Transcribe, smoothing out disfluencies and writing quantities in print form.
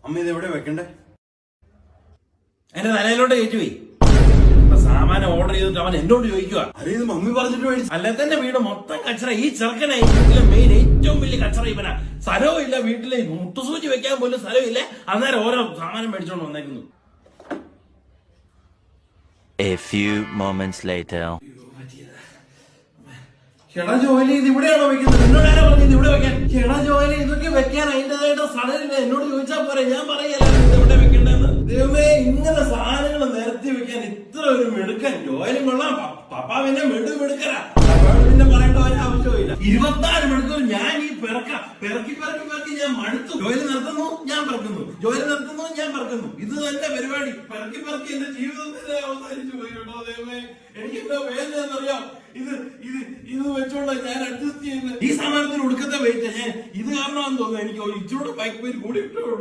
അമ്മ ഇത് എവിടെ വെക്കണ്ടേ? എന്റെ തലയിലോട്ട് കയറ്റുപോയി. സാമാനം ഓർഡർ ചെയ്തിട്ട് അവൻ എന്നോട് ചോദിക്കുക, അരെ ഇത് മമ്മി പറഞ്ഞിട്ട് മേടിച്ചു. അല്ലെ തന്നെ വീട് മൊത്തം കച്ചറ. ഈ ചെറുക്കനായി വീട്ടിലെ മെയിൻ ഏറ്റവും വലിയ കച്ചറ ഇവനാ. സ്ഥലവും ഇല്ല വീട്ടിലെ, മുട്ടുസൂചി വെക്കാൻ പോലും സ്ഥലമില്ല. അന്നേരം ഓരോ സാമാനം മേടിച്ചോണ്ട് വന്നേക്കുന്നു. A few moments later. ചേട്ടാ ജോലി ഇത് ഇവിടെയാണോ വെക്കുന്നത്? എന്നോട് ആരാ പറഞ്ഞത് ഇവിടെ വെക്കാൻ? ചേട്ടാ ജോലി ഇതൊക്കെ വെക്കാൻ അതിന്റേതായിട്ട് സ്ഥലമില്ല. എന്നോട് ചോദിച്ചാൽ പോരെ, ഞാൻ പറയല്ല ഇത് എവിടെ വെക്കണ്ടെന്ന്. ദൈവമേ, ഇങ്ങനെ സാധനങ്ങൾ നിരത്തി വെക്കാൻ ഇത്ര ഒരു മിടുക്കൻ. ജോലി കൊള്ളാം, പപ്പ പിന്നെ മിടുക്കരാ. പപ്പയോട് പിന്നെ പറയേണ്ട ഒരു ആവശ്യമില്ല. 24 മണിക്കൂർ ഞാൻ ഈ പെറുക്കി ഞാൻ മടുത്തു. ജോലി നിർത്തുന്നു, ഞാൻ പെറുക്കുന്നു. ജോലി നിർത്തുന്നു, ഞാൻ പെറുക്കുന്നു. ഇത് തന്നെ പരിപാടി. പെറുക്കി എന്റെ ജീവിതം തന്നെ അവസാനിച്ചു പോയി കേട്ടോ ദൈവമേ. എനിക്ക് എന്താ വേദനയെന്നറിയാം. ഇത് വെച്ചോണ്ട ഞാൻ അഡ്ജസ്റ്റ് ചെയ്യുന്നത്. ഈ സാധനത്തിന് ഒടുക്കത്തെ വെയിറ്റ് ഞാൻ ഇത് കാരണമാണെന്ന് തോന്നുന്നു. എനിക്ക് ഇച്ചിരൂടെ ബൈക്ക് പേര് കൂടി ഇട്ടോളൂ.